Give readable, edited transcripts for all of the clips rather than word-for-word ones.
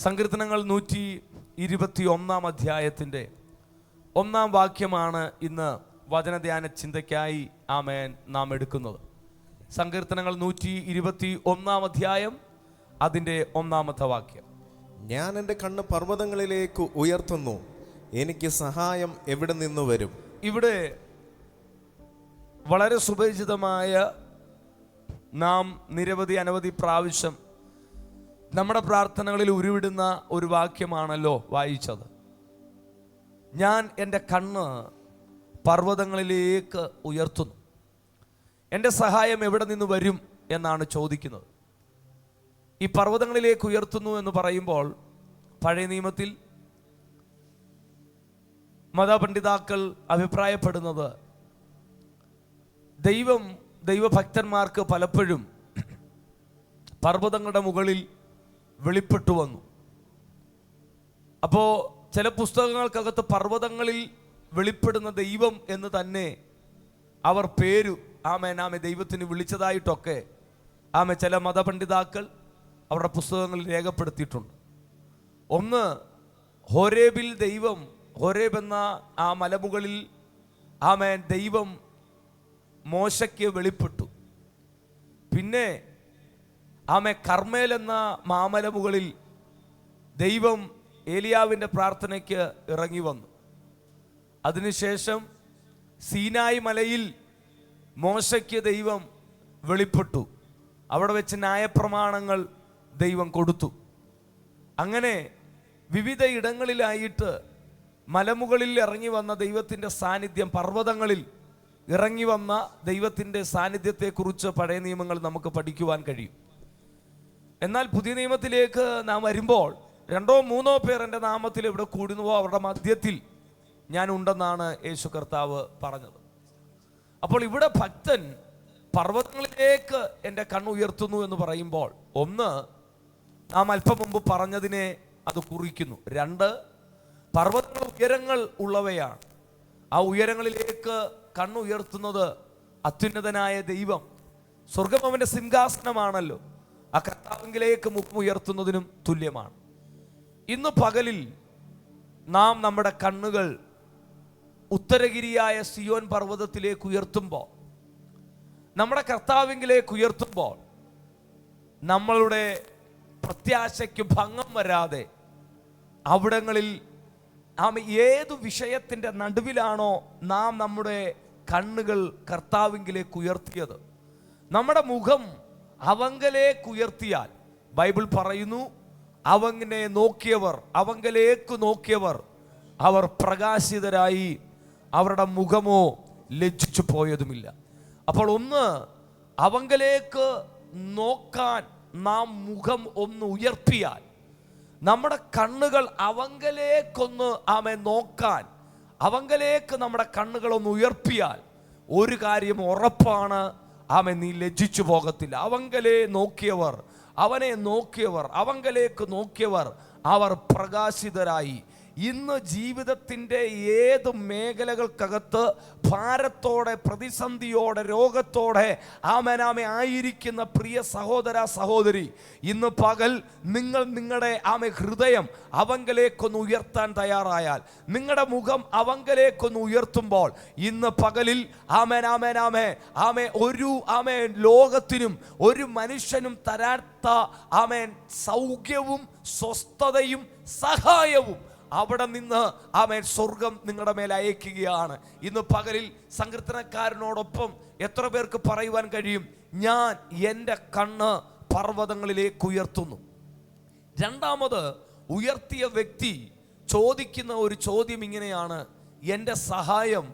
സങ്കീർത്തനങ്ങൾ 121 അധ്യായത്തിൻ്റെ 1 വാക്യമാണ് ഇന്ന് വചനധ്യാന ചിന്തയ്ക്കായി ആമേൻ നാം എടുക്കുന്നത്. സങ്കീർത്തനങ്ങൾ 121 അധ്യായം അതിൻ്റെ 1 വാക്യം. ഞാൻ എൻ്റെ കണ്ണ് പർവ്വതങ്ങളിലേക്ക് ഉയർത്തുന്നു, എനിക്ക് സഹായം എവിടെ നിന്ന് വരും? ഇവിടെ വളരെ സുപരിചിതമായ നാം അനവധി പ്രാവശ്യം നമ്മുടെ പ്രാർത്ഥനകളിൽ ഉരുവിടുന്ന ഒരു വാക്യമാണല്ലോ വായിച്ചത്. ഞാൻ എൻ്റെ കണ്ണ് പർവ്വതങ്ങളിലേക്ക് ഉയർത്തുന്നു, എൻ്റെ സഹായം എവിടെ നിന്ന് വരും എന്നാണ് ചോദിക്കുന്നത്. ഈ പർവ്വതങ്ങളിലേക്ക് ഉയർത്തുന്നു എന്ന് പറയുമ്പോൾ പഴയ നിയമത്തിൽ മതപണ്ഡിതാക്കൾ അഭിപ്രായപ്പെടുന്നത് ദൈവഭക്തന്മാർക്ക് പലപ്പോഴും പർവ്വതങ്ങളുടെ മുകളിൽ വെളിപ്പെട്ടു വന്നു. അപ്പോൾ ചില പുസ്തകങ്ങൾക്കകത്ത് പർവ്വതങ്ങളിൽ വെളിപ്പെടുന്ന ദൈവം എന്ന് തന്നെ അവർ പേരു ആമേ ദൈവത്തിന് വിളിച്ചതായിട്ടൊക്കെ ചില മതപണ്ഡിതാക്കൾ അവരുടെ പുസ്തകങ്ങളിൽ രേഖപ്പെടുത്തിയിട്ടുണ്ട്. ഒന്ന്, ഹോരേബിൽ ഹോരേബ് എന്ന ആ മലമുകളിൽ ദൈവം മോശയ്ക്ക് വെളിപ്പെട്ടു. പിന്നെ കർമ്മേൽ എന്ന മാമലമുകളിൽ ദൈവം ഏലിയാവിൻ്റെ പ്രാർത്ഥനയ്ക്ക് ഇറങ്ങി വന്നു. അതിനുശേഷം സീനായി മലയിൽ മോശയ്ക്ക് ദൈവം വെളിപ്പെട്ടു. അവിടെ വെച്ച് ന്യായപ്രമാണങ്ങൾ ദൈവം കൊടുത്തു. അങ്ങനെ വിവിധ ഇടങ്ങളിലായിട്ട് മലമുകളിൽ ഇറങ്ങി വന്ന ദൈവത്തിൻ്റെ സാന്നിധ്യം, പർവ്വതങ്ങളിൽ ഇറങ്ങി വന്ന ദൈവത്തിൻ്റെ സാന്നിധ്യത്തെക്കുറിച്ച് പഴയ നിയമങ്ങൾ നമുക്ക് പഠിക്കുവാൻ കഴിയും. എന്നാൽ പുതിയ നിയമത്തിലേക്ക് നാം വരുമ്പോൾ 2-3 പേർ എൻ്റെ നാമത്തിൽ എവിടെ കൂടുന്നുവോ അവരുടെ മധ്യത്തിൽ ഞാൻ ഉണ്ടെന്നാണ് യേശു കർത്താവ് പറഞ്ഞത്. അപ്പോൾ ഇവിടെ ഭക്തൻ പർവ്വതങ്ങളിലേക്ക് എൻ്റെ കണ്ണുയർത്തുന്നു എന്ന് പറയുമ്പോൾ, ഒന്ന്, നാം അല്പം മുമ്പ് പറഞ്ഞതിനെ അത് കുറിക്കുന്നു. 2, പർവ്വതങ്ങൾ ഉയരങ്ങൾ ഉള്ളവയാണ്. ആ ഉയരങ്ങളിലേക്ക് കണ്ണുയർത്തുന്നത് അത്യുന്നതനായ ദൈവം, സ്വർഗം അവൻ്റെ സിംഹാസനമാണല്ലോ. ആ കർത്താവിലേക്ക് മുഖമുയർത്തുന്നതിനും തുല്യമാണ്. ഇന്ന് പകലിൽ നാം നമ്മുടെ കണ്ണുകൾ ഉത്തരഗിരിയായ സിയോൻ പർവ്വതത്തിലേക്ക് ഉയർത്തുമ്പോൾ, നമ്മുടെ കർത്താവിലേക്ക് ഉയർത്തുമ്പോൾ, നമ്മളുടെ പ്രത്യാശയ്ക്ക് ഭംഗം വരാതെ അവിടങ്ങളിൽ ഏതു വിഷയത്തിൻ്റെ നടുവിലാണോ നാം നമ്മുടെ കണ്ണുകൾ കർത്താവിലേക്ക് ഉയർത്തിയത്, നമ്മുടെ മുഖം അവങ്കലേക്ക് ഉയർത്തിയാൽ ബൈബിൾ പറയുന്നു, അവങ്കലേക്ക് നോക്കിയവർ അവർ പ്രകാശിതരായി, അവരുടെ മുഖമോ ലജ്ജിച്ചു പോയതുമില്ല. അപ്പോൾ ഒന്ന്, അവങ്കലേക്ക് നോക്കാൻ നാം മുഖം ഒന്ന് ഉയർത്തിയാൽ, നമ്മുടെ കണ്ണുകൾ അവങ്കലേക്കൊന്ന് നോക്കാൻ, അവങ്കലേക്ക് നമ്മുടെ കണ്ണുകളൊന്ന് ഉയർത്തിയാൽ ഒരു കാര്യം ഉറപ്പാണ്, നീ ലജ്ജിച്ചു പോകത്തില്ല. അവനെ നോക്കിയവർ അവങ്കലേക്ക് നോക്കിയവർ അവർ പ്രകാശിതരായി. ഇന്ന് ജീവിതത്തിൻ്റെ ഏത് മേഖലകൾക്കകത്ത് ഭാരത്തോടെ, പ്രതിസന്ധിയോടെ, രോഗത്തോടെ ആയിരിക്കുന്ന പ്രിയ സഹോദര സഹോദരി, ഇന്ന് പകൽ നിങ്ങൾ നിങ്ങളുടെ ഹൃദയം അവങ്കലേക്കൊന്ന് ഉയർത്താൻ തയ്യാറായാൽ, നിങ്ങളുടെ മുഖം അവങ്കലേക്കൊന്ന് ഉയർത്തുമ്പോൾ, ഇന്ന് പകലിൽ ഒരു ലോകത്തിനും ഒരു മനുഷ്യനും തരാത്ത സൗഖ്യവും സ്വസ്ഥതയും സഹായവും അവിടെ നിന്ന് സ്വർഗം നിങ്ങളുടെ മേൽ അയക്കുകയാണ്. ഇന്ന് പകലിൽ സങ്കീർത്തനക്കാരനോടൊപ്പം എത്ര പേർക്ക് പറയുവാൻ കഴിയും, ഞാൻ എൻ്റെ കണ്ണ് പർവ്വതങ്ങളിലേക്ക് ഉയർത്തുന്നു? രണ്ടാമത്, ഉയർത്തിയ വ്യക്തി ചോദിക്കുന്ന ഒരു ചോദ്യം ഇങ്ങനെയാണ്, എൻ്റെ സഹായം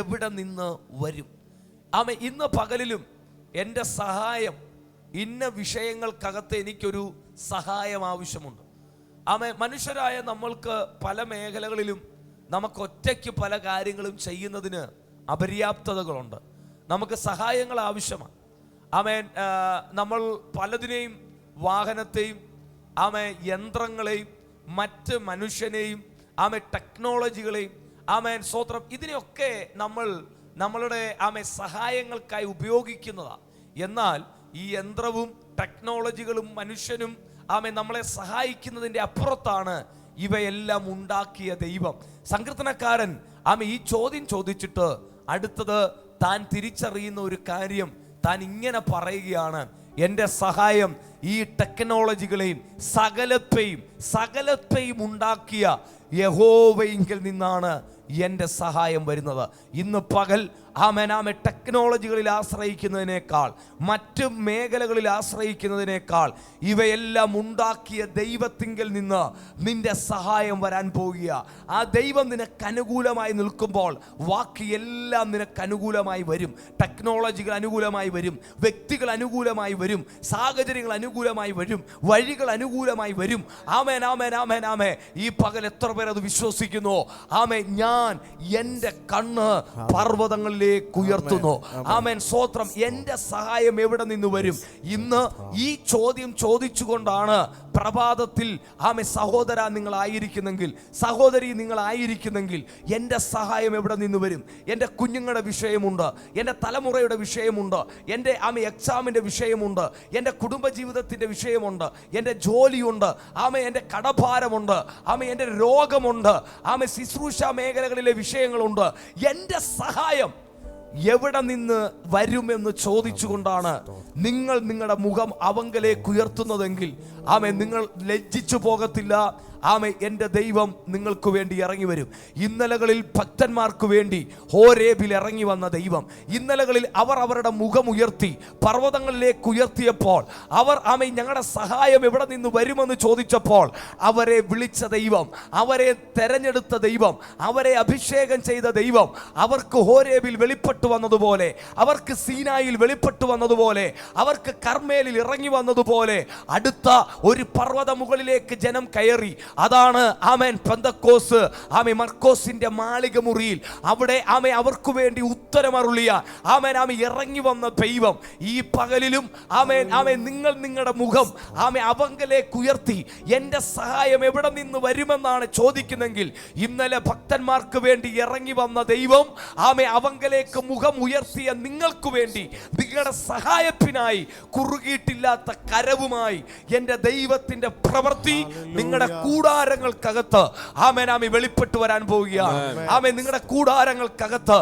എവിടെ നിന്ന് വരും? ഇന്ന് പകലിലും എൻ്റെ സഹായം, ഇന്ന വിഷയങ്ങൾക്കകത്ത് എനിക്കൊരു സഹായം ആവശ്യമുണ്ട്. മനുഷ്യരായ നമ്മൾക്ക് പല മേഖലകളിലും നമുക്ക് ഒറ്റയ്ക്ക് പല കാര്യങ്ങളും ചെയ്യുന്നതിന് അപര്യാപ്തതകളുണ്ട്. നമുക്ക് സഹായങ്ങൾ ആവശ്യമാണ്. നമ്മൾ പലതിനെയും, വാഹനത്തെയും യന്ത്രങ്ങളെയും മറ്റ് മനുഷ്യനെയും ടെക്നോളജികളെയും സ്വത്രം, ഇതിനെയൊക്കെ നമ്മളുടെ സഹായങ്ങൾക്കായി ഉപയോഗിക്കുന്നതാണ്. എന്നാൽ ഈ യന്ത്രവും ടെക്നോളജികളും മനുഷ്യനും ആമേൻ നമ്മളെ സഹായിക്കുന്നതിൻ്റെ അപ്പുറത്താണ് ഇവയെല്ലാം ഉണ്ടാക്കിയ ദൈവം. സങ്കീർത്തനക്കാരൻ ആമേൻ ഈ ചോദ്യം ചോദിച്ചിട്ട് അടുത്തത് താൻ തിരിച്ചറിയുന്ന ഒരു കാര്യം താൻ ഇങ്ങനെ പറയുകയാണ്: എൻ്റെ സഹായം ഈ ടെക്നോളജികളെയും സകലത്തെയും ഉണ്ടാക്കിയ യഹോവയിങ്കിൽ നിന്നാണ് എൻ്റെ സഹായം വരുന്നത്. ഇന്ന് പകൽ ആമേൻ ടെക്നോളജികളിൽ ആശ്രയിക്കുന്നതിനേക്കാൾ, മറ്റ് മേഖലകളിൽ ആശ്രയിക്കുന്നതിനേക്കാൾ ഇവയെല്ലാം ഉണ്ടാക്കിയ ദൈവത്തിങ്കിൽ നിന്ന് നിന്റെ സഹായം വരാൻ പോകുക. ആ ദൈവം നിനക്ക് അനുകൂലമായി നിൽക്കുമ്പോൾ ബാക്കിയെല്ലാം നിനക്ക് അനുകൂലമായി വരും. ടെക്നോളജികൾ അനുകൂലമായി വരും, വ്യക്തികൾ അനുകൂലമായി വരും, സാഹചര്യങ്ങൾ അനുകൂലമായി വരും, വഴികൾ അനുകൂലമായി വരും. ആമേൻ ആമേൻ ആമേൻ ആമേൻ. ഈ പകൽ എത്ര പേർ അത് വിശ്വസിക്കുന്നു? ആമേൻ. ഞാൻ എൻ്റെ കണ്ണ് പർവ്വതങ്ങളിൽ ഉയർത്തുന്നു. ആമേൻ, സ്തോത്രം. എന്റെ സഹായം എവിടെ നിന്ന് വരും? ഇന്ന് ഈ ചോദ്യം ചോദിച്ചുകൊണ്ടാണ് പ്രഭാതത്തിൽ ആമേൻ സഹോദര നിങ്ങളായിരിക്കുന്നെങ്കിൽ, സഹോദരി നിങ്ങളായിരിക്കുന്നെങ്കിൽ, എൻ്റെ സഹായം എവിടെ നിന്ന് വരും? എൻ്റെ കുഞ്ഞുങ്ങളുടെ വിഷയമുണ്ട്, എൻ്റെ തലമുറയുടെ വിഷയമുണ്ട്, എൻ്റെ എക്സാമിൻ്റെ വിഷയമുണ്ട്, എൻ്റെ കുടുംബജീവിതത്തിൻ്റെ വിഷയമുണ്ട്, എൻ്റെ ജോലിയുണ്ട്, എൻ്റെ കടഭാരമുണ്ട്, എൻ്റെ രോഗമുണ്ട്, ശുശ്രൂഷ മേഖലകളിലെ വിഷയങ്ങളുണ്ട്. എൻ്റെ സഹായം എവിടെ നിന്ന് വരുമെന്ന് ചോദിച്ചുകൊണ്ടാണ് നിങ്ങൾ നിങ്ങളുടെ മുഖം അവങ്കലേക്ക് ഉയർത്തുന്നതെങ്കിൽ നിങ്ങൾ ലജ്ജിച്ചു പോകത്തില്ല. എൻ്റെ ദൈവം നിങ്ങൾക്ക് വേണ്ടി ഇറങ്ങി വരും. ഇന്നലകളിൽ ഭക്തന്മാർക്ക് വേണ്ടി ഹോരേബിൽ ഇറങ്ങി വന്ന ദൈവം, ഇന്നലകളിൽ അവർ അവരുടെ മുഖം ഉയർത്തി പർവ്വതങ്ങളിലേക്ക് ഉയർത്തിയപ്പോൾ അവർ ഞങ്ങളുടെ സഹായം എവിടെ നിന്ന് വരുമെന്ന് ചോദിച്ചപ്പോൾ അവരെ വിളിച്ച ദൈവം, അവരെ തെരഞ്ഞെടുത്ത ദൈവം, അവരെ അഭിഷേകം ചെയ്ത ദൈവം അവർക്ക് ഹോരേബിൽ വെളിപ്പെട്ടു വന്നതുപോലെ, അവർക്ക് സീനായിൽ വെളിപ്പെട്ടു വന്നതുപോലെ, അവർക്ക് കർമ്മേലിൽ ഇറങ്ങി വന്നതുപോലെ അടുത്ത ഒരു പർവ്വത മുകളിലേക്ക് ജനം കയറി. അതാണ് പെന്തക്കോസ്. മർക്കോസിന്റെ മാളിക മുറിയിൽ അവിടെ അവർക്ക് വേണ്ടി ഉത്തരമരുളിയ ഇറങ്ങി വന്ന ദൈവം ഈ പകലിലും നിങ്ങൾ നിങ്ങളുടെ മുഖം അവങ്കലേക്ക് ഉയർത്തി എൻ്റെ സഹായം എവിടെ നിന്ന് വരുമെന്നാണ് ചോദിക്കുന്നെങ്കിൽ, ഇന്നലെ ഭക്തന്മാർക്ക് വേണ്ടി ഇറങ്ങി വന്ന ദൈവം അവങ്കലേക്ക് മുഖം ഉയർത്തിയ നിങ്ങൾക്ക് വേണ്ടി, നിങ്ങളുടെ സഹായത്തിനായി കുറുകിയിട്ടില്ലാത്ത കരവുമായി എൻ്റെ ദൈവത്തിന്റെ പ്രവൃത്തി നിങ്ങളുടെ കൂടാരങ്ങൾക്കകത്ത് വെളിപ്പെട്ടു വരാൻ പോവുകയാണ്. നിങ്ങളുടെ കൂടാരങ്ങൾക്കകത്ത്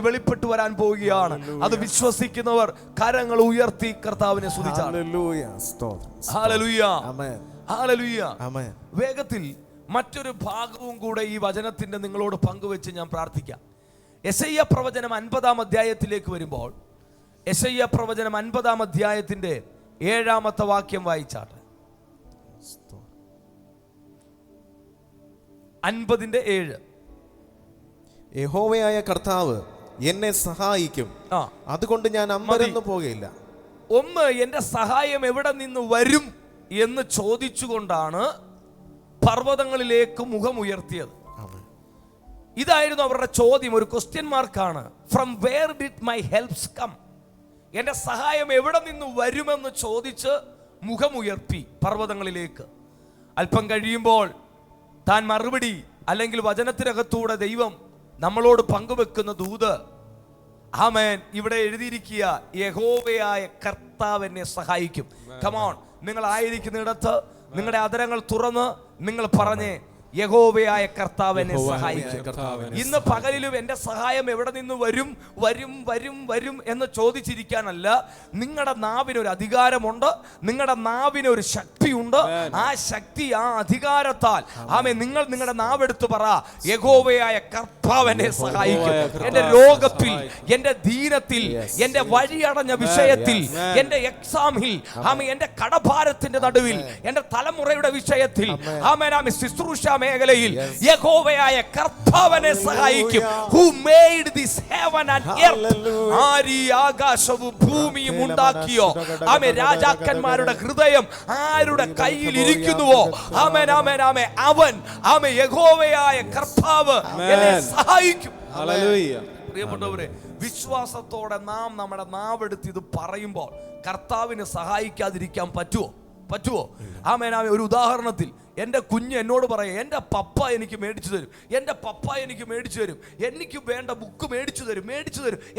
വെളിപ്പെട്ടു വരാൻ പോവുകയാണ്. അത് വിശ്വസിക്കുന്നവർ കരങ്ങൾ ഉയർത്തി കർത്താവിനെ സ്തുതിച്ചാൽ വേഗത്തിൽ മറ്റൊരു ഭാഗവും കൂടെ ഈ വചനത്തിന്റെ നിങ്ങളോട് പങ്കുവെച്ച് ഞാൻ പ്രാർത്ഥിക്കാം. യെശയ്യാ പ്രവചനം 50-ാം അധ്യായത്തിലേക്ക് വരുമ്പോൾ, യെശയ്യാ പ്രവചനം 50-ാം അധ്യായത്തിന്റെ 7-ാമത്തെ വാക്യം വായിച്ചാട്ടെ. 50:7. യഹോവയായ കർത്താവ് എന്നെ സഹായിക്കും, അതുകൊണ്ട് ഞാൻ അമ്പരന്നു പോകയില്ല. ഒന്ന്, എന്റെ സഹായം എവിടെ നിന്ന് വരും എന്ന് ചോദിച്ചുകൊണ്ടാണ് പർവ്വതങ്ങളിലേക്ക് മുഖം ഉയർത്തിയത്. ഇതായിരുന്നു അവരുടെ ചോദ്യം, ഒരു ക്വസ്റ്റ്യൻ മാർക്കാണ്. From where did my helps come? എന്റെ സഹായം എവിടെ നിന്ന് വരുമെന്ന് ചോദിച്ച് മുഖമുയർത്തി പർവ്വതങ്ങളിലേക്ക്. അല്പം കഴിയുമ്പോൾ താൻ മറുപടി, അല്ലെങ്കിൽ വചനത്തിനകത്തൂടെ ദൈവം നമ്മളോട് പങ്കുവെക്കുന്ന ദൂത്, ഇവിടെ എഴുതിയിരിക്കുക, യഹോവയായ കർത്താവ് എന്നെ സഹായിക്കും. കമോൺ, നിങ്ങൾ ആയിരിക്കുന്നിടത്ത് നിങ്ങളുടെ അധരങ്ങൾ തുറന്ന് നിങ്ങൾ പറഞ്ഞേ, യഹോവയായ കർത്താവ് എന്നെ സഹായിക്കും. ഇന്ന് പകലിലും എന്റെ സഹായം എവിടെ നിന്ന് വരും വരും വരും വരും എന്ന് ചോദിച്ചിരിക്കാനല്ല. നിങ്ങളുടെ നാവിനൊരു അധികാരമുണ്ട്, നിങ്ങളുടെ നാവിനൊരു ശക്തിയുണ്ട്. ആ ശക്തി, ആ അധികാരത്താൽ നിങ്ങൾ നിങ്ങളുടെ നാവെടുത്ത് പറ, യഹോവയായ കർത്താവ് എന്നെ സഹായിക്കും. എന്റെ രോഗത്തിൽ, എന്റെ ദീനത്തിൽ, എന്റെ വഴിയടഞ്ഞ വിഷയത്തിൽ, എന്റെ എക്സാമിൽ, എന്റെ കടഭാരത്തിന്റെ നടുവിൽ, എന്റെ തലമുറയുടെ വിഷയത്തിൽ, ശുശ്രൂഷ മേഖലയിൽ യഹോവയായ കർത്താവിനെ സഹായിക്കും. Who made this heaven and earth? ആരി ആകാശവും ഭൂമിയും ഉണ്ടാക്കിയോ. രാജാക്കന്മാരുടെ ഹൃദയം ആരുടെ കയ്യിൽ ഇരിക്കുന്നുവോ അവൻ യഹോവയായ കർത്താവ് എന്നെ സഹായിക്കും. പ്രിയപ്പെട്ടവരെ, വിശ്വാസത്തോടെ നാം നമ്മുടെ നാവെടുത്ത് ഇത് പറയുമ്പോൾ കർത്താവിനെ സഹായിക്കാതിരിക്കാൻ പറ്റുമോ? ഒരു ഉദാഹരണത്തിൽ എൻ്റെ കുഞ്ഞ് എന്നോട് പറയും, എൻ്റെ പപ്പ എനിക്ക് മേടിച്ചു തരും, എൻ്റെ പപ്പ എനിക്ക് മേടിച്ചു തരും, എനിക്ക് വേണ്ട ബുക്ക് മേടിച്ചു തരും,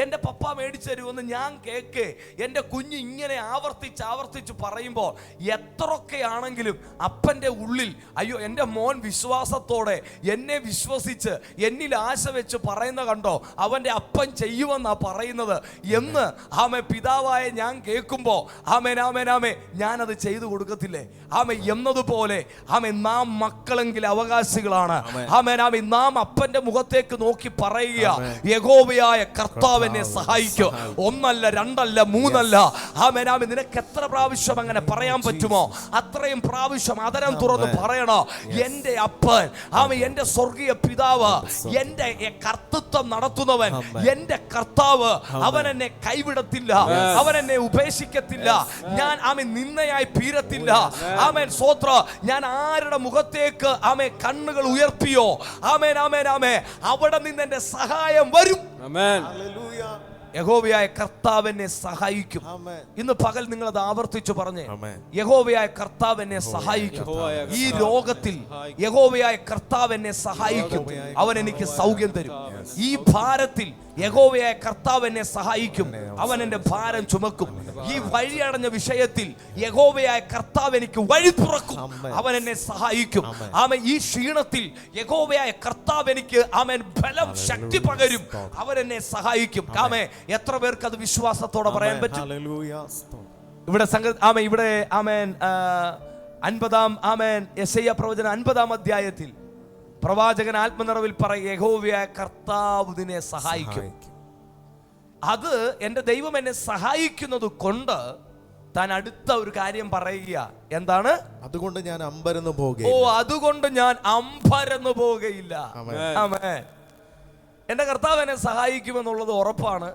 എൻ്റെ പപ്പ മേടിച്ചു തരുമെന്ന് ഞാൻ കേൾക്കേ എൻ്റെ കുഞ്ഞ് ഇങ്ങനെ ആവർത്തിച്ച് പറയുമ്പോൾ എത്രയൊക്കെയാണെങ്കിലും അപ്പൻ്റെ ഉള്ളിൽ അയ്യോ എൻ്റെ മോൻ വിശ്വാസത്തോടെ എന്നെ വിശ്വസിച്ച് എന്നിൽ ആശ വെച്ച് പറയുന്ന കണ്ടോ അവൻ്റെ അപ്പൻ ചെയ്യുമെന്നാ പറയുന്നത് എന്ന് പിതാവായ ഞാൻ കേൾക്കുമ്പോൾ ഞാനത് ചെയ്തു കൊടുക്കത്തില്ലേ? എന്നതുപോലെ നാം മക്കളെങ്കിൽ അവകാശികളാണ്. നാം അപ്പന്റെ മുഖത്തേക്ക് നോക്കി പറയുക, യഹോവയായ കർത്താവ് എന്നെ സഹായിക്കും. ഒന്നല്ല, രണ്ടല്ല, മൂന്നല്ല. നിനക്ക് എത്ര പ്രാവശ്യം അങ്ങനെ പറയാൻ പറ്റുമോ അത്രയും പ്രാവശ്യം അതരം തുറന്ന് പറയണോ, എൻ്റെ അപ്പൻ, എൻ്റെ സ്വർഗീയ പിതാവ്, എൻ്റെ കർത്തൃത്വം നടത്തുന്നവൻ, എൻ്റെ കർത്താവ്, അവൻ എന്നെ കൈവിടത്തില്ല, അവൻ എന്നെ ഉപേക്ഷിക്കത്തില്ല, ഞാൻ നിന്നയായി തീരത്തില്ല. സ്വോത്ര, ഞാൻ ആരുടെ മുഖത്തേക്ക് കണ്ണുകൾ ഉയർത്തിയോ അവിടെ നിന്ന് എന്റെ സഹായം വരും. യഹോവയായ കർത്താവ് എന്നെ സഹായിക്കും. ഇന്ന് പകൽ നിങ്ങൾ അത് ആവർത്തിച്ചു പറഞ്ഞേ, യഹോവയായ കർത്താവ് എന്നെ സഹായിക്കും. ഈ രോഗത്തിൽ യഹോവയായ കർത്താവ് എന്നെ സഹായിക്കും, അവൻ എനിക്ക് സൗഖ്യം തരും. ഈ ഭാരത്തിൽ യഹോവയായ കർത്താവ് എന്നെ സഹായിക്കും, അവൻ എന്റെ ഭാരം ചുമക്കും. ഈ വഴിയടഞ്ഞ വിഷയത്തിൽ യഹോവയായ കർത്താവ് എനിക്ക് വഴി തുറക്കും, അവൻ എന്നെ സഹായിക്കും. ഈ ക്ഷീണത്തിൽ യഹോവയായ കർത്താവ് എനിക്ക് ബലം, ശക്തി പകരും, അവൻ എന്നെ സഹായിക്കും. എത്ര പേർക്ക് അത് വിശ്വാസത്തോടെ പറയാൻ പറ്റും? ഇവിടെ ഇവിടെ 50 യെശയ്യാ പ്രവചനം 50 അധ്യായത്തിൽ പ്രവാചകൻ ആത്മനിറവിൽ പറയും, യഹോവയായ കർത്താവ് നിന്നെ സഹായിക്കും. അത് എൻ്റെ ദൈവം എന്നെ സഹായിക്കുന്നത് കൊണ്ട് താൻ അടുത്ത ഒരു കാര്യം പറയുക, എന്താണ്? അതുകൊണ്ട് ഞാൻ അമ്പരന്ന് പോകുകയില്ല. അതുകൊണ്ട് ഞാൻ അമ്പരന്ന് പോകുകയില്ല. ആമേൻ. എൻ്റെ കർത്താവ് എന്നെ സഹായിക്കുമെന്നുള്ളത് ഉറപ്പാണ്.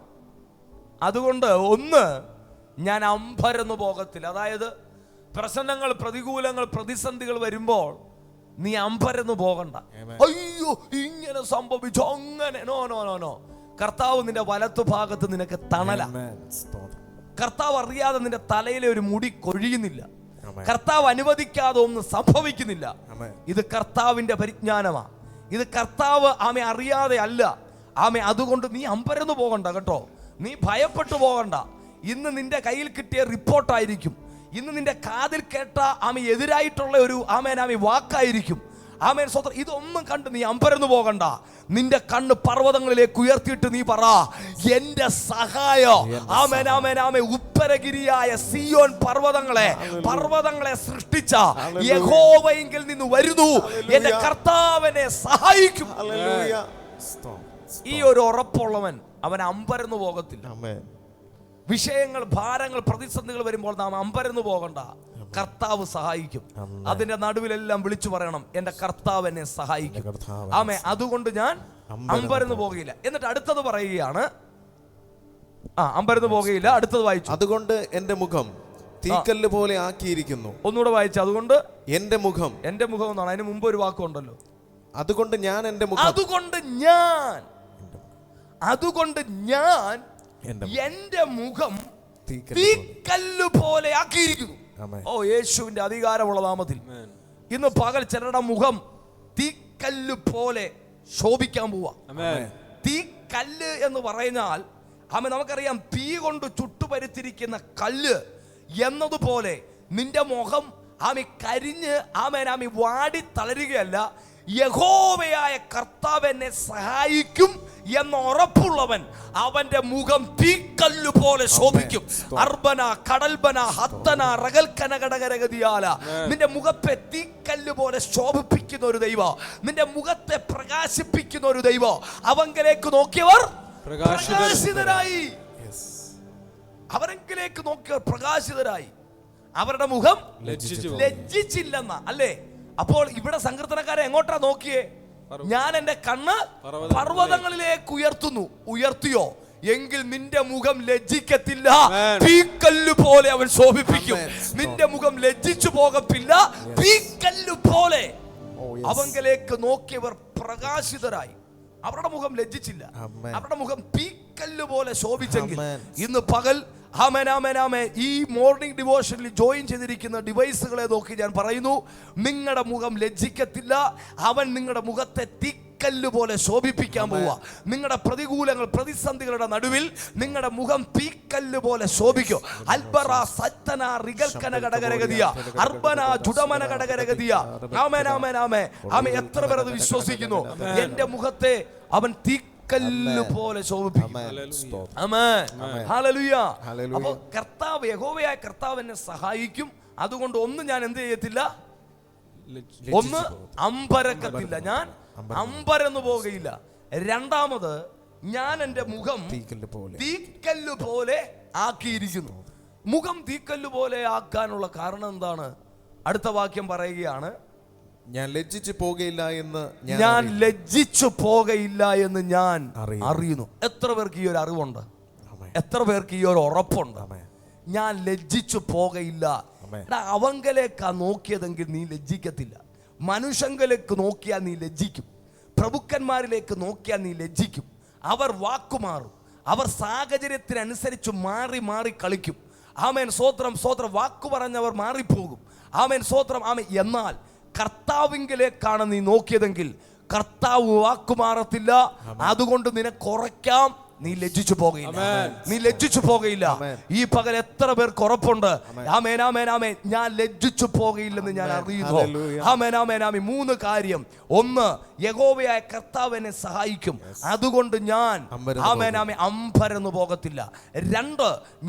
അതുകൊണ്ട് ഒന്ന്, ഞാൻ അമ്പരന്ന് പോകത്തില്ല. അതായത് പ്രശ്നങ്ങൾ, പ്രതികൂലങ്ങൾ, പ്രതിസന്ധികൾ വരുമ്പോൾ നീ അമ്പരന്ന് പോകണ്ട. അയ്യോ ഇങ്ങനെ സംഭവിച്ചു, അങ്ങനെ. No no no no. കർത്താവ് നിന്റെ വലത്തു ഭാഗത്ത് നിനക്ക് തണല. കർത്താവ് അറിയാതെ നിന്റെ തലയിലെ ഒരു മുടി കൊഴിയുന്നില്ല. കർത്താവ് അനുവദിക്കാതെ ഒന്നും സംഭവിക്കുന്നില്ല. ഇത് കർത്താവിന്റെ പരിജ്ഞാനമാണ്. ഇത് കർത്താവ് അറിയാതെ അല്ല. അതുകൊണ്ട് നീ അമ്പരന്ന് പോകണ്ട കേട്ടോ. നീ ഭയപ്പെട്ടു പോകണ്ട. ഇന്ന് നിന്റെ കയ്യിൽ കിട്ടിയ റിപ്പോർട്ടായിരിക്കും, ഇന്ന് നിന്റെ കാതിൽ കേട്ട എതിരായിട്ടുള്ള ഒരു വാക്കായിരിക്കും. സ്വന്തം ഇതൊന്നും കണ്ട് നീ അമ്പരന്ന് പോകണ്ട. നിന്റെ കണ്ണ് പർവ്വതങ്ങളിലേക്ക് ഉയർത്തിയിട്ട് നീ പറ, എന്റെ സഹായം ഉത്തരഗിരിയായ സിയോൻ പർവ്വതങ്ങളെ സൃഷ്ടിച്ച യഹോവയെങ്കിൽ നിന്ന് വരുന്നു. എന്റെ കർത്താവിനെ സഹായിക്കും. ഈ ഒരു ഉറപ്പുള്ളവൻ അവൻ അമ്പരന്ന് പോകത്തില്ല. വിഷയങ്ങൾ, ഭാരങ്ങൾ, പ്രതിസന്ധികൾ വരുമ്പോൾ നാം അമ്പരന്ന് പോകണ്ട. കർത്താവ് സഹായിക്കും. അതിന്റെ നടുവിലെല്ലാം വിളിച്ചു പറയണം, എന്റെ കർത്താവ് എന്നെ സഹായിക്കും. അതുകൊണ്ട് ഞാൻ അമ്പരന്ന് പോകുകയില്ല. എന്നിട്ട് അടുത്തത് പറയുകയാണ്, അമ്പരന്ന് പോകുകയില്ല. അടുത്തത് വായിച്ചു, അതുകൊണ്ട് എന്റെ മുഖം തീക്കല്ല് പോലെ ആക്കിയിരിക്കുന്നു. ഒന്നുകൂടെ വായിച്ചു, അതുകൊണ്ട് എന്റെ മുഖം. എന്റെ മുഖം എന്നാണ്. അതിന് മുമ്പ് ഒരു വാക്കുണ്ടല്ലോ, അതുകൊണ്ട് ഞാൻ എന്റെ മുഖം. അതുകൊണ്ട് ഞാൻ എന്റെ മുഖം തീക്കല്ല് പോലെ ആക്കിയിരിക്കുന്നു. യേശുവിന്റെ അധികാരമുള്ള നാമത്തിൽ ഇന്ന് പകൽ ചിലരുടെ മുഖം തീക്കല്ല് പോലെ ശോഭിക്കാൻ പോവാ. തീക്കല്ല് എന്ന് പറഞ്ഞാൽ നമുക്കറിയാം, തീ കൊണ്ട് ചുട്ടുപരുത്തിരിക്കുന്ന കല്ല് എന്നതുപോലെ നിന്റെ മുഖം കരിഞ്ഞ് വാടി തളരുകയല്ല. യഹോവയായ കർത്താവ് എന്നെ സഹായിക്കും എന്ന് ഉറപ്പുള്ളവൻ, അവന്റെ മുഖം തീക്കല്ല് പോലെ ശോഭിക്കും. അർബന, കടൽബന, ഹത്തന, റകൽക്കനകടകരഗതിയാല. നിന്റെ മുഖത്തെ തീക്കല്ല് പോലെ ശോഭിപ്പിക്കുന്ന ഒരു ദൈവം, നിന്റെ മുഖത്തെ പ്രകാശിപ്പിക്കുന്ന ഒരു ദൈവം. അവങ്കിലേക്ക് നോക്കിയവർ പ്രകാശിതരായി. അവരെങ്കിലേക്ക് നോക്കിയവർ പ്രകാശിതരായി. അവരുടെ മുഖം ലജ്ജിച്ചില്ലെന്ന അല്ലേ? അപ്പോൾ ഇവിടെ സങ്കീർത്തനക്കാരെ എങ്ങോട്ടാ നോക്കിയേ? ഞാൻ എന്റെ കണ്ണ് പർവ്വതങ്ങളിലേക്ക് ഉയർത്തിയോ എങ്കിൽ നിന്റെ മുഖം ലജ്ജിക്കത്തില്ല, തീക്കല്ല് പോലെ അവൻ ശോഭിപ്പിക്കും. നിന്റെ മുഖം ലജ്ജിച്ചു പോകത്തില്ല, തീക്കല്ല് പോലെ. അവങ്കിലേക്ക് നോക്കിയവർ പ്രകാശിതരായി. അവരുടെ മുഖം ലജ്ജിച്ചില്ല, അവരുടെ മുഖം തീക്കല്ല് പോലെ ശോഭിച്ചെങ്കിൽ ഇന്ന് പകൽ ആമേൻ ആമേൻ ആമേൻ. ഈ മോർണിംഗ് ഡിവോഷനിൽ ജോയിൻ ചെയ്തിരിക്കുന്ന ഡിവൈസുകളെ നോക്കി ഞാൻ പറയുന്നു, നിങ്ങളുടെ മുഖം ലജ്ജിക്കത്തില്ല. അവൻ നിങ്ങളുടെ മുഖത്തെ തീക്കല്ല് പോലെ ശോഭിപ്പിക്കാൻ പോവുക. നിങ്ങളുടെ പ്രതികൂലങ്ങൾ, പ്രതിസന്ധികളുടെ നടുവിൽ നിങ്ങളുടെ മുഖം തീക്കല്ല് പോലെ ശോഭിക്കും. അൽബറ സത്തന റിഗൽക്കന ഘടകരഗതിയ അർബന ജുഡമന ഘടകരഗതിയ. ആമേൻ ആമേൻ ആമേൻ ആമേൻ. എത്ര പേർ അത് വിശ്വസിക്കുന്നു? എന്റെ മുഖത്തെ അവൻ കല്ല് പോലെ ശോഭിപ്പിക്കും. അപ്പൊ കർത്താവ്, യഹോവയായ കർത്താവ് എന്നെ സഹായിക്കും. അതുകൊണ്ട് ഒന്ന്, ഞാൻ എന്ത് ചെയ്യത്തില്ല, ഒന്ന് അമ്പരക്കത്തില്ല, ഞാൻ അമ്പരന്നു പോകുകയില്ല. രണ്ടാമത്, ഞാൻ എന്റെ മുഖം തീക്കല്ല് പോലെ ആക്കിയിരിക്കുന്നു. മുഖം തീക്കല്ല് പോലെ ആക്കാനുള്ള കാരണം എന്താണ്? അടുത്ത വാക്യം പറയുകയാണ്, ഞാൻ ലജ്ജിച്ചു പോകയില്ല എന്ന് ഞാൻ അറിയുന്നു. എത്ര പേർക്ക് ഈ ഒരു അറിവുണ്ട്? എത്ര പേർക്ക് ഈ ഒരു ഉറപ്പുണ്ട്? ഞാൻ ലജ്ജിച്ചു പോകയില്ല. അവങ്കലേക്കാ നോക്കിയതെങ്കിൽ നീ ലജ്ജിക്കത്തില്ല. മനുഷ്യങ്കലേക്ക് നോക്കിയാൽ നീ ലജ്ജിക്കും. പ്രഭുക്കന്മാരിലേക്ക് നോക്കിയാൽ നീ ലജ്ജിക്കും. അവർ വാക്കുമാറും. അവർ സാഹചര്യത്തിനനുസരിച്ച് മാറി മാറി കളിക്കും. ആമേൻ സ്തോത്രം സ്തോത്രം. വാക്കു പറഞ്ഞവർ മാറിപ്പോകും. ആമേൻ സ്തോത്രം ആമേൻ. എന്നാൽ കർത്താവിങ്കിലേക്കാണ് നീ നോക്കിയതെങ്കിൽ കർത്താവ് വാക്കുമാറത്തില്ല. അതുകൊണ്ട് നിനക്ക് ഉറയ്ക്കാം, നീ ലജ്ജിച്ചു പോകയില്ല. നീ ലജ്ജിച്ചു പോകയില്ല. ഈ പകൽ എത്ര പേർക്ക് ഉറപ്പുണ്ട്? ആമേൻ ആമേൻ ആമേൻ. ഞാൻ ലജ്ജിച്ചു പോകയില്ലെന്ന് ഞാൻ അറിയുന്നു. ആമേൻ ആമേൻ ആമേൻ. മൂന്ന് കാര്യം. ഒന്ന്, യഹോവയായ കർത്താവ് എന്നെ സഹായിക്കും. അതുകൊണ്ട് ഞാൻ ആമേൻ ആമേൻ അമ്പരന്നു പോകത്തില്ല. രണ്ട്,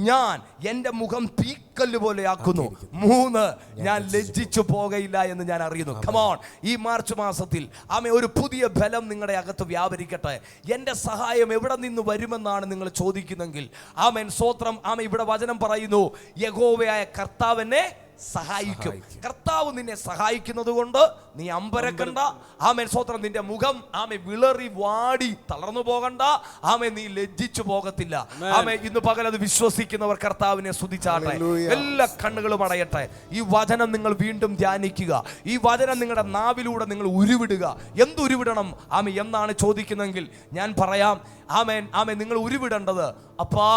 ഞാൻ എന്റെ മുഖം തീക്കല്ല് പോലെ ആക്കുന്നു. മൂന്ന്, ഞാൻ ലജ്ജിച്ചു പോകയില്ല എന്ന് ഞാൻ അറിയുന്നു. കമോൺ, ഈ മാർച്ച് മാസത്തിൽ ആമേൻ ഒരു പുതിയ ബലം നിങ്ങളുടെ അകത്ത് വ്യാപരിക്കട്ടെ. എന്റെ സഹായം എവിടെ നിന്ന് വരുമെന്നാണ് നിങ്ങൾ ചോദിക്കുന്നെങ്കിൽ, ആമേൻ സ്തോത്രം ആമേൻ. ഇവിടെ വചനം പറയുന്നു, യഹോവയായ കർത്താവ് എന്നെ സഹായിക്കും. കർത്താവ് നിന്നെ സഹായിക്കുന്നത് കൊണ്ട് നീ അമ്പരക്കണ്ട. ആമേൻ സ്തോത്രം. നിന്റെ മുഖം ആമേൻ വിളറി വാടി തളർന്നു പോകണ്ട. ആമേൻ നീ ലജ്ജിച്ചു പോകത്തില്ല. ആമേൻ ഇന്ന് പകൽ അത് വിശ്വസിക്കുന്നവർ കർത്താവിനെ സ്തുതിച്ചാട്ടെ. എല്ലാ കണ്ണുകളും അടയട്ടെ. ഈ വചനം നിങ്ങൾ വീണ്ടും ധ്യാനിക്കുക. ഈ വചനം നിങ്ങളുടെ നാവിലൂടെ നിങ്ങൾ ഉരുവിടുക. എന്തുരുവിടണം ആമേൻ എന്നാണ് ചോദിക്കുന്നെങ്കിൽ ഞാൻ പറയാം, ആമേൻ ആമേൻ. നിങ്ങൾ ഉരുവിടേണ്ടത്, അപ്പാ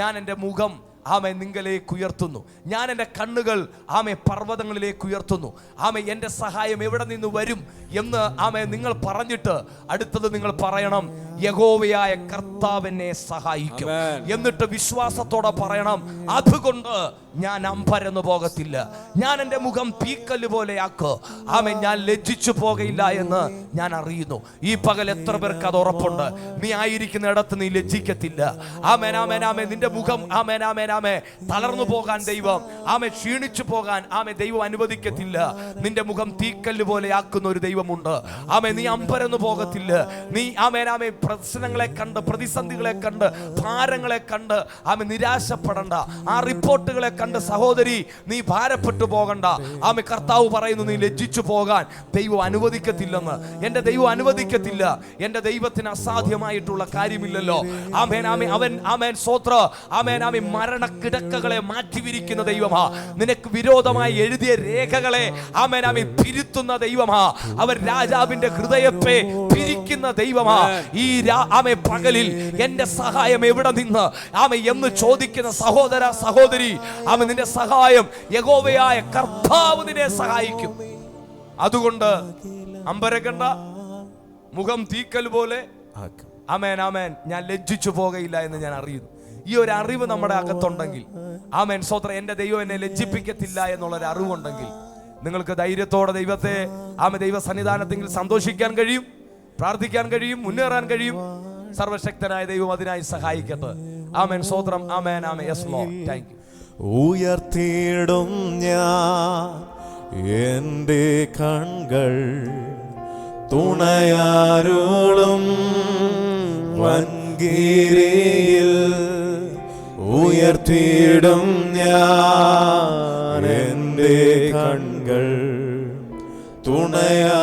ഞാൻ എൻ്റെ മുഖം ആമേൻ നിങ്ങളിലേക്ക് ഉയർത്തുന്നു. ഞാൻ എൻ്റെ കണ്ണുകൾ ആമേൻ പർവ്വതങ്ങളിലേക്ക് ഉയർത്തുന്നു. ആമേൻ എൻ്റെ സഹായം എവിടെ നിന്ന് വരും എന്ന് ആമേൻ നിങ്ങൾ പറഞ്ഞിട്ട് അടുത്തത് നിങ്ങൾ പറയണം, യഹോവയായ കർത്താവ് എന്നെ സഹായിക്കും. എന്നിട്ട് വിശ്വാസത്തോടെ പറയണം, അതുകൊണ്ട് ഞാൻ അമ്പരന്നു പോകത്തില്ല. ഞാൻ എൻ്റെ മുഖം തീക്കല്ല് പോലെ ആക്കും. ആമേൻ ഞാൻ ലജ്ജിച്ചു പോകയില്ല എന്ന് ഞാൻ അറിയുന്നു. ഈ പകൽ എത്ര പേർക്ക് അത് ഉറപ്പുണ്ട്? നീ ആയിരിക്കുന്ന ഇടത്ത് നീ ലജ്ജിക്കത്തില്ല. ആമേൻ ആമേൻ ആമേൻ. നിന്റെ മുഖം ആമേൻ ആമേൻ ആമേൻ തളർന്നു പോകാൻ ദൈവം, ആമേൻ ക്ഷീണിച്ചു പോകാൻ ആമേൻ ദൈവം അനുവദിക്കത്തില്ല. നിന്റെ മുഖം തീക്കല്ല് പോലെ ആക്കുന്ന ഒരു ദൈവമുണ്ട്. ആമേൻ നീ അമ്പരന്നു പോകത്തില്ല. നീ ആമേൻ ആമേൻ പ്രശ്നങ്ങളെ കണ്ട്, പ്രതിസന്ധികളെ കണ്ട്, ഭാരങ്ങളെ കണ്ട് ആമേൻ നിരാശപ്പെടണ്ട. ആ റിപ്പോർട്ടുകളെ കണ്ട് സഹോദരി നീ ഭാരപ്പെട്ടു പോകണ്ട. ആമേൻ കർത്താവ് പറയുന്നു, നീ ലജ്ജിച്ചു പോകാൻ ദൈവം അനുവദിക്കത്തില്ലെന്ന്. എന്റെ ദൈവം അനുവദിക്കത്തില്ല. എന്റെ ദൈവത്തിന് അസാധ്യമായിട്ടുള്ള കാര്യമില്ലല്ലോ. ആമേൻ ആമേൻ. അവൻ ആമേൻ സ്തോത്ര ആമേൻ ആമേൻ മരണക്കിടക്കകളെ മാറ്റിവിരിക്കുന്ന ദൈവമാ. നിനക്ക് വിരോധമായി എഴുതിയ രേഖകളെ ആമേൻ ആമേൻ തിരുത്തുന്ന ദൈവമാ. അവർ രാജാവിന്റെ ഹൃദയത്തെ പിരിക്കുന്ന ദൈവമാ. ഈ ആമേൻ പകലിൽ എന്റെ സഹായം എവിടെ നിന്ന് ആമേൻ എന്ന് ചോദിക്കുന്ന സഹോദര സഹോദരി, ആമേൻ നിന്റെ സഹായം യഹോവയായ കർത്താവ് നിന്നെ സഹായിക്കും. അതുകൊണ്ട് അമ്പരക്കണ്ട, മുഖം തീക്കൽ പോലെ ആമേൻ ആമേൻ ഞാൻ ലജ്ജിച്ചു പോകയില്ല എന്ന് ഞാൻ അറിയുന്നു. ഈ ഒരു അറിവ് നമ്മുടെ അകത്തുണ്ടെങ്കിൽ ആമേൻ സ്തോത്രം, എന്റെ ദൈവം എന്നെ ലജ്ജിപ്പിക്കത്തില്ല എന്നുള്ളൊരു അറിവുണ്ടെങ്കിൽ നിങ്ങൾക്ക് ധൈര്യത്തോടെ ദൈവത്തെ ആമേൻ ദൈവ സന്നിധാനത്തിൽ സന്തോഷിക്കാൻ കഴിയും, പ്രാർത്ഥിക്കാൻ കഴിയും, മുന്നേറാൻ കഴിയും. സർവശക്തനായ ദൈവം അതിനായി സഹായിക്കട്ടെ. ആമേൻ സ്തോത്രം. ആമേൻ ആമേൻ. Yes lord, thank you. ഉയർത്തിയിടും ഞാൻ എൻ്റെ കൺകൾ തുണയാരുളും വൻകിരിയിൽ. ഉയർത്തിയിടും ഞാൻ എൻ്റെ കൺകൾ തുണയാ